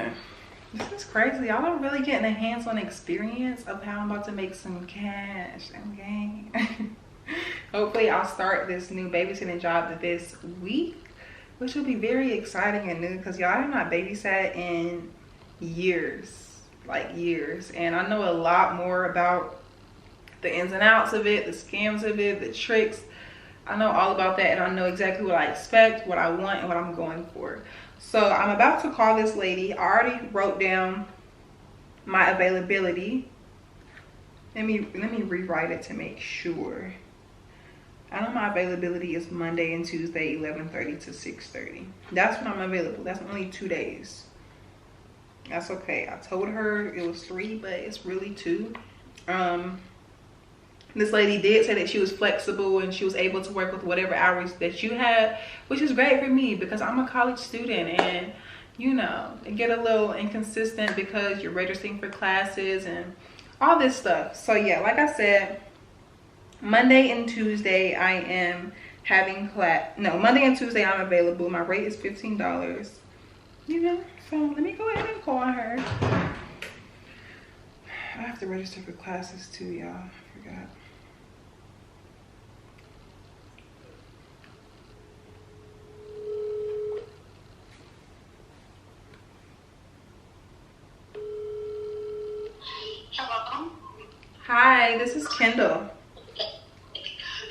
listen, this is crazy. Y'all are really getting a hands-on experience of how I'm about to make some cash, okay? Hopefully I'll start this new babysitting job this week, which will be very exciting and new because y'all have not babysat in years, like years. And I know a lot more about the ins and outs of it, the scams of it, the tricks. I know all about that, and I know exactly what I expect, what I want, and what I'm going for. So I'm about to call this lady. I already wrote down my availability. Let me rewrite it to make sure. I know my availability is Monday and Tuesday, 11:30 to 6:30. That's when I'm available. That's only 2 days. That's okay. I told her it was 3, but it's really 2. This lady did say that she was flexible and she was able to work with whatever hours that you had, which is great for me because I'm a college student, and you know, it get a little inconsistent because you're registering for classes and all this stuff. So yeah, like I said, Monday and Tuesday I am having class. No, Monday and Tuesday I'm available. My rate is $15. You know, so let me go ahead and call her. I have to register for classes too, y'all. I forgot. Hello. Hi, this is Kendall.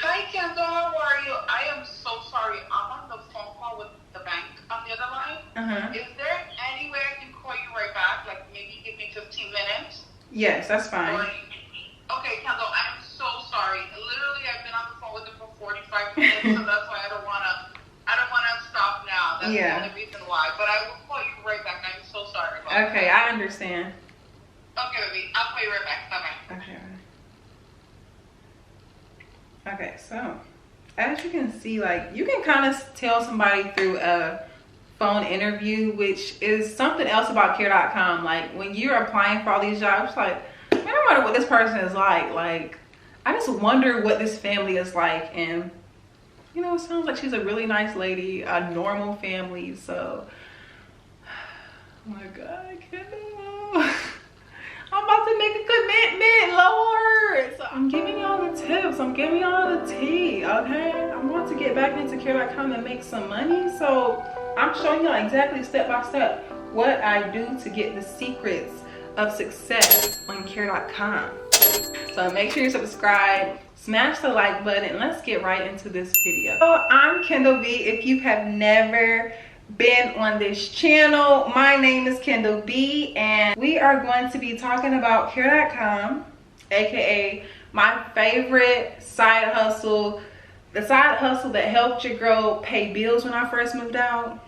Hi, Kendall. How are you? I am so sorry. I'm on the phone call with the bank on the other line. Is there any way I can call you right back? Like maybe give me 15 minutes? Yes, that's fine. Okay, Kendall. I'm so sorry. Literally, I've been on the phone with them for 45 minutes, so that's why I don't wanna stop now. That's the only reason why. But I will call you right back. I'm so sorry about that. Okay, I understand. Okay, baby. I'll call you right back. Bye-bye. Okay. Okay, so as you can see, like, you can kind of tell somebody through a phone interview, which is something else about care.com. Like, when you're applying for all these jobs, like, man, I wonder what this person is like. Like, I just wonder what this family is like. And you know, it sounds like she's a really nice lady, a normal family. So, oh my God, Kendall. I'm about to make a commitment, Lord. So I'm giving y'all the tips. I'm giving y'all the tea, okay? I'm about to get back into care.com and make some money. So I'm showing y'all exactly step by step what I do to get the secrets of success on care.com. So make sure you subscribe, smash the like button, and let's get right into this video. So I'm Kendall B. If you have never been on this channel, my name is Kendall B, and we are going to be talking about care.com, aka my favorite side hustle, the side hustle that helped your girl pay bills when I first moved out,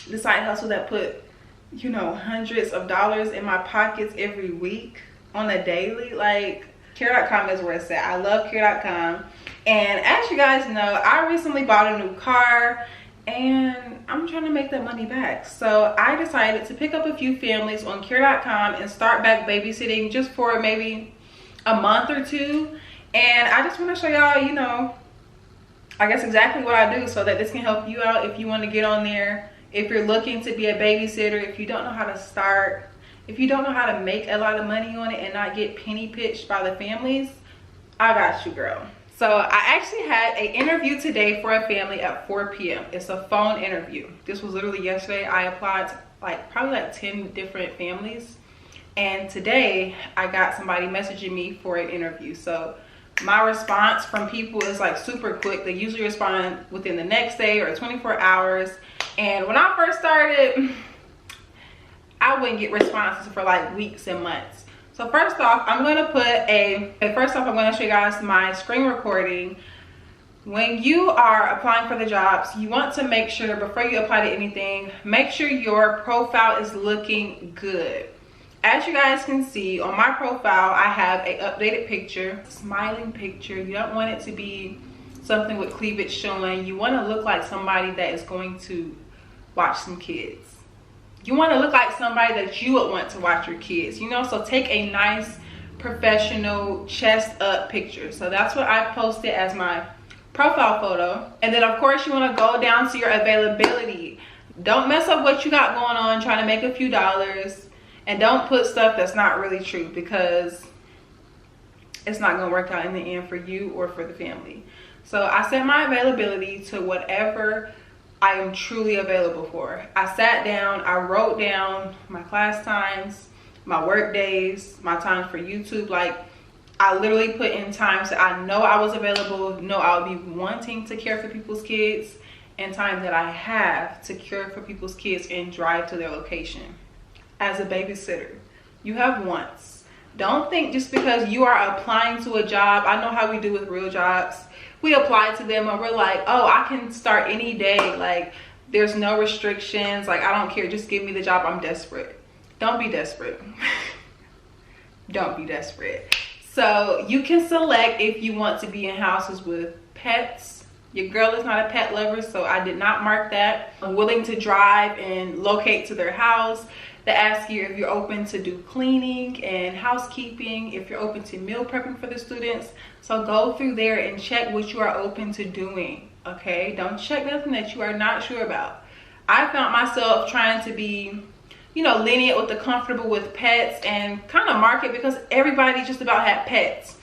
the side hustle that put, you know, hundreds of dollars in my pockets every week on a daily. Like, care.com is where it's at. I love care.com, and as you guys know, I recently bought a new car and I'm trying to make that money back. So I decided to pick up a few families on care.com and start back babysitting just for maybe a month or 2. And I just want to show y'all, you know, I guess exactly what I do so that this can help you out if you want to get on there. If you're looking to be a babysitter, if you don't know how to start, if you don't know how to make a lot of money on it and not get penny pitched by the families, I got you, girl. So I actually had an interview today for a family at 4 p.m. It's a phone interview. This was literally yesterday. I applied to probably 10 different families. And today I got somebody messaging me for an interview. So my response from people is like super quick. They usually respond within the next day or 24 hours. And when I first started, I wouldn't get responses for like weeks and months. So first off, I'm going to I'm going to show you guys my screen recording. When you are applying for the jobs, you want to make sure before you apply to anything, make sure your profile is looking good. As you guys can see on my profile, I have an updated picture, smiling picture. You don't want it to be something with cleavage showing. You want to look like somebody that is going to watch some kids. You want to look like somebody that you would want to watch your kids, you know? So take a nice professional chest up picture. So that's what I posted as my profile photo. And then of course you want to go down to your availability. Don't mess up what you got going on trying to make a few dollars, and don't put stuff that's not really true, because it's not going to work out in the end for you or for the family. So I set my availability to whatever I am truly available for. I sat down, I wrote down my class times, my work days, my times for YouTube. Like, I literally put in times that I know I was available, know I would be wanting to care for people's kids, and times that I have to care for people's kids and drive to their location. As a babysitter, you have wants. Don't think just because you are applying to a job, I know how we do with real jobs. We apply to them and we're like, oh, I can start any day. Like, there's no restrictions. Like, I don't care. Just give me the job. I'm desperate. Don't be desperate. Don't be desperate. So you can select if you want to be in houses with pets. Your girl is not a pet lover, so I did not mark that. I'm willing to drive and locate to their house. They ask you if you're open to do cleaning and housekeeping, if you're open to meal prepping for the students. So go through there and check what you are open to doing, okay? Don't check nothing that you are not sure about. I found myself trying to be, you know, lenient with the comfortable with pets and kind of market, because everybody just about had pets.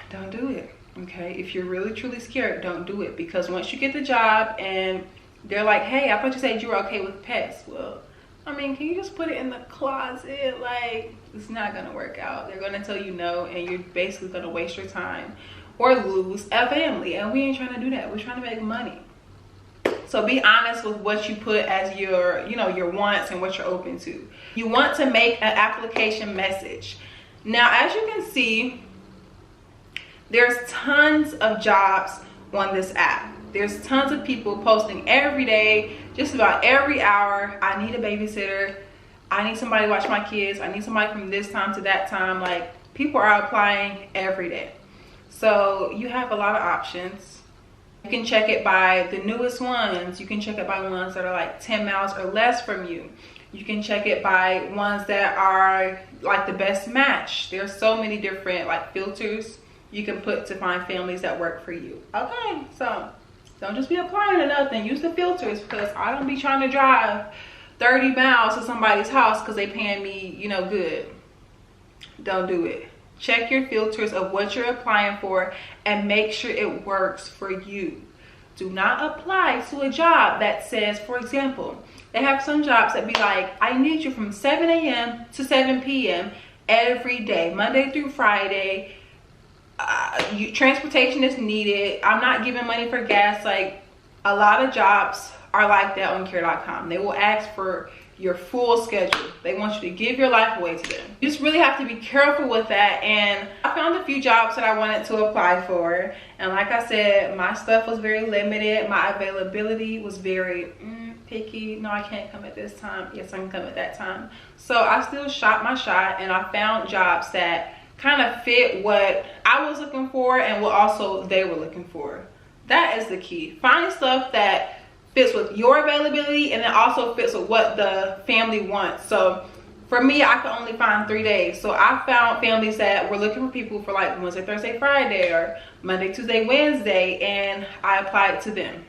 Don't do it, okay? If you're really truly scared, don't do it, because once you get the job and they're like, hey, I thought you said you were okay with pets. Well, I mean, can you just put it in the closet? Like, it's not gonna work out. They're gonna tell you no, and you're basically gonna waste your time or lose a family, and we ain't trying to do that. We're trying to make money. So be honest with what you put as your, you know, your wants and what you're open to. You want to make an application message. Now, as you can see, there's tons of jobs on this app. There's tons of people posting every day, just about every hour. I need a babysitter. I need somebody to watch my kids. I need somebody from this time to that time. Like, people are applying every day. So you have a lot of options. You can check it by the newest ones. You can check it by ones that are like 10 miles or less from you. You can check it by ones that are like the best match. There's so many different like filters you can put to find families that work for you. Okay, so don't just be applying to nothing. Use the filters, because I don't be trying to drive 30 miles to somebody's house because they paying me, you know, good. Don't do it. Check your filters of what you're applying for and make sure it works for you. Do not apply to a job that says, for example, they have some jobs that be like, I need you from 7 a.m. to 7 p.m. every day, Monday through Friday. Transportation is needed. I'm not giving money for gas. Like, a lot of jobs are like that on care.com. They will ask for your full schedule. They want you to give your life away to them. You just really have to be careful with that. And I found a few jobs that I wanted to apply for, and like I said, my stuff was very limited. My availability was very picky. No, I can't come at this time. Yes, I can come at that time. So I still shot my shot, and I found jobs that kind of fit what I was looking for and what also they were looking for. That is the key. Find stuff that fits with your availability and then also fits with what the family wants. So for me, I could only find 3 days. So I found families that were looking for people for like Wednesday, Thursday, Friday, or Monday, Tuesday, Wednesday, and I applied to them.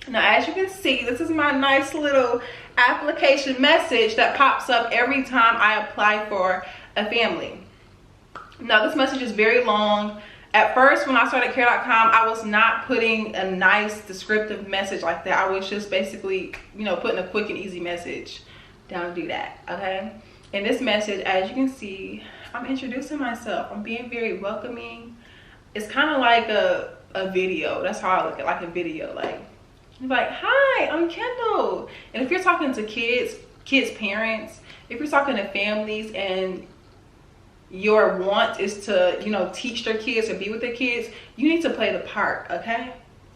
Now, as you can see, this is my nice little application message that pops up every time I apply for a family. Now, this message is very long. At first, when I started care.com, I was not putting a nice descriptive message like that. I was just basically, you know, putting a quick and easy message. Don't do that, okay? In this message, as you can see, I'm introducing myself. I'm being very welcoming. It's kind of like a video. That's how I look at, like a video. Like, you're like, hi, I'm Kendall. And if you're talking to kids parents, if you're talking to families and your want is to, you know, teach their kids or be with their kids, you need to play the part, okay?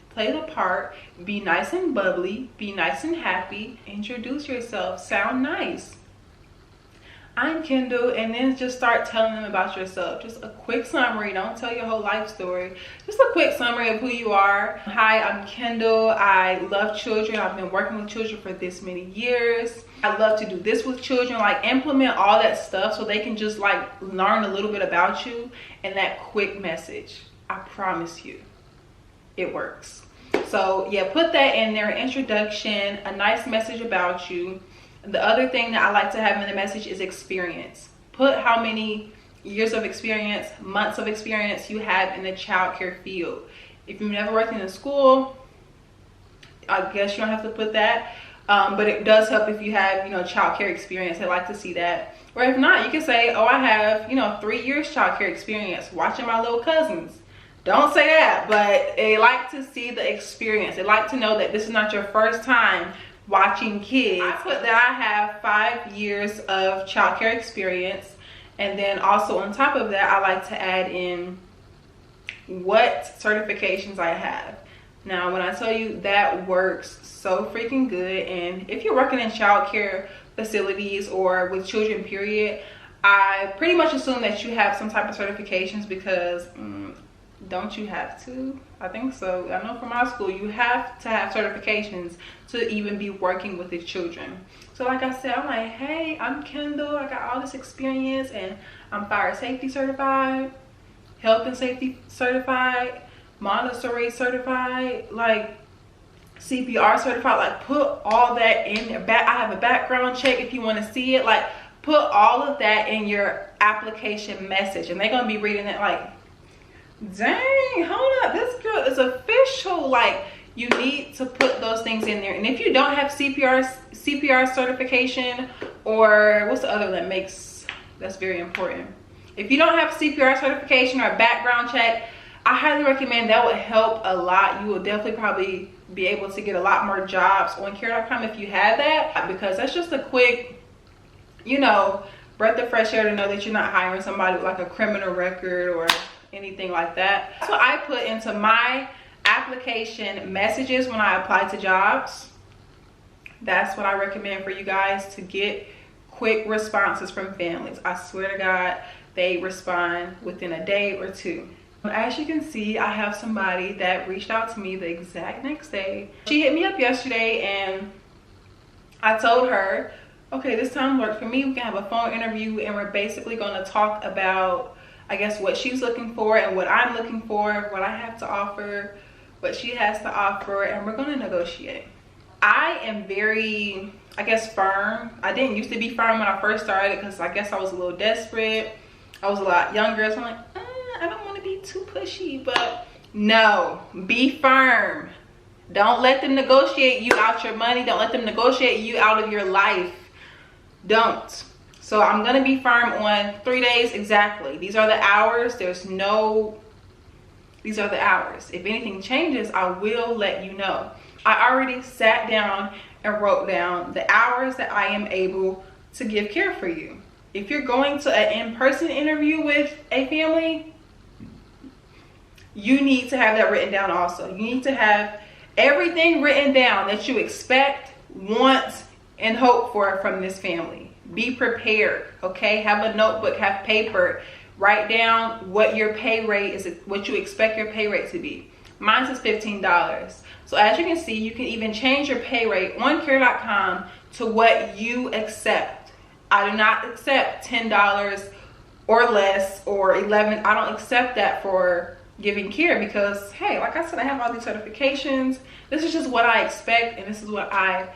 Play the part. Be nice and bubbly. Be nice and happy. Introduce yourself. Sound nice. I'm Kendall, and then just start telling them about yourself. Just a quick summary. Don't tell your whole life story. Just a quick summary of who you are. Hi, I'm Kendall. I love children. I've been working with children for this many years. I love to do this with children. Like, implement all that stuff so they can just like learn a little bit about you in that quick message. I promise you, it works. So yeah, put that in there, introduction, a nice message about you. The other thing that I like to have in the message is experience. Put how many years of experience, months of experience you have in the childcare field. If you've never worked in a school, I guess you don't have to put that. But it does help if you have, you know, childcare experience. I like to see that. Or if not, you can say, oh, I have, you know, 3 years childcare experience watching my little cousins. Don't say that, but they like to see the experience. They like to know that this is not your first time watching kids. I put that I have 5 years of childcare experience. And then also on top of that, I like to add in what certifications I have. Now, when I tell you that works so freaking good, and if you're working in childcare facilities or with children, period, I pretty much assume that you have some type of certifications because don't you have to? I think so. I know from my school, you have to have certifications to even be working with the children. So like I said, I'm like, hey, I'm Kendall. I got all this experience and I'm fire safety certified, health and safety certified, Montessori certified, like CPR certified. Like put all that in there. I have a background check if you want to see it. Like put all of that in your application message, and they're going to be reading it like, dang, hold up, this girl is official. Like you need to put those things in there. And if you don't have CPR certification, or what's the other that's very important, if you don't have CPR certification or a background check, I highly recommend. That would help a lot. You will definitely probably be able to get a lot more jobs on care.com if you have that, because that's just a quick, you know, breath of fresh air to know that you're not hiring somebody with like a criminal record or anything like that. That's what I put into my application messages when I apply to jobs. That's what I recommend for you guys to get quick responses from families. I swear to God, they respond within a day or two. As you can see, I have somebody that reached out to me the exact next day. She hit me up yesterday and I told her, okay, this time worked for me. We can have a phone interview and we're basically going to talk about, I guess, what she's looking for and what I'm looking for, what I have to offer, what she has to offer, and we're going to negotiate. I am very, I guess, firm. I didn't used to be firm when I first started because I guess I was a little desperate. I was a lot younger, so I'm like, I don't want to be too pushy, but no, be firm. Don't let them negotiate you out your money. Don't let them negotiate you out of your life. Don't. So I'm going to be firm on 3 days exactly. These are the hours. These are the hours. If anything changes, I will let you know. I already sat down and wrote down the hours that I am able to give care for you. If you're going to an in-person interview with a family, you need to have that written down also. You need to have everything written down that you expect, want, and hope for from this family. Be prepared, okay? Have a notebook, have paper. Write down what your pay rate is, what you expect your pay rate to be. Mine is $15. So as you can see, you can even change your pay rate on care.com to what you accept. I do not accept $10 or less or $11. I don't accept that for giving care because, hey, like I said, I have all these certifications. This is just what I expect, and this is what I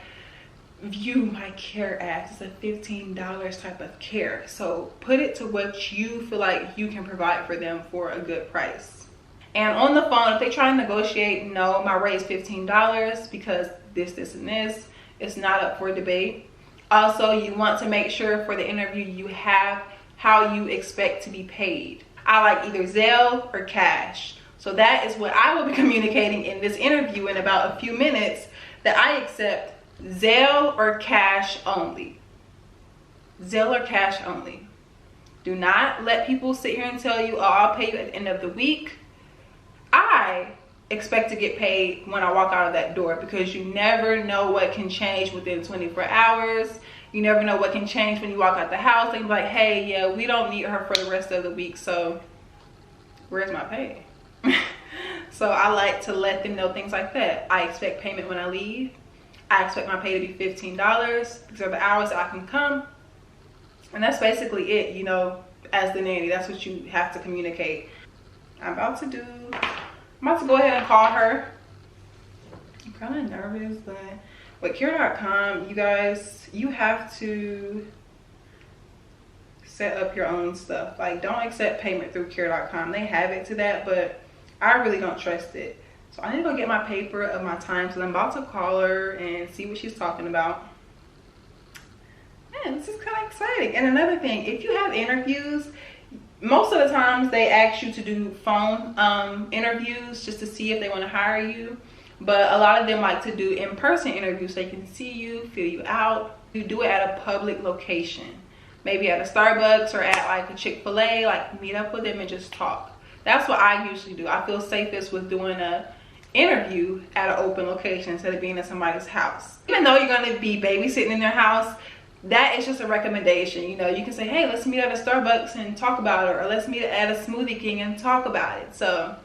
view my care as. It's a $15 type of care. So put it to what you feel like you can provide for them for a good price. And on the phone, if they try to negotiate, no, my rate is $15 because this, and this. It's not up for debate. Also, you want to make sure for the interview you have how you expect to be paid. I like either Zelle or cash. So that is what I will be communicating in this interview in about a few minutes, that I accept Zelle or cash only. Zelle or cash only. Do not let people sit here and tell you, oh, I'll pay you at the end of the week. I expect to get paid when I walk out of that door, because you never know what can change within 24 hours. You never know what can change when you walk out the house. They're like, hey, yeah, we don't need her for the rest of the week, so where's my pay? So I like to let them know things like that. I expect payment when I leave. I expect my pay to be $15. These are the hours that I can come. And that's basically it, you know, as the nanny. That's what you have to communicate. I'm about to go ahead and call her kind of nervous, but with care.com, you guys, you have to set up your own stuff. Like, don't accept payment through care.com. They have it to that, but I really don't trust it. So I need to go get my paper of my time, so I'm about to call her and see what she's talking about. Man, this is kind of exciting. And another thing, if you have interviews, most of the times they ask you to do phone interviews just to see if they want to hire you. But a lot of them like to do in-person interviews so they can see you, feel you out. You do it at a public location. Maybe at a Starbucks or at like a Chick-fil-A, like meet up with them and just talk. That's what I usually do. I feel safest with doing a interview at an open location instead of being at somebody's house. Even though you're going to be babysitting in their house, that is just a recommendation. You know, you can say, hey, let's meet at a Starbucks and talk about it, or let's meet at a Smoothie King and talk about it. So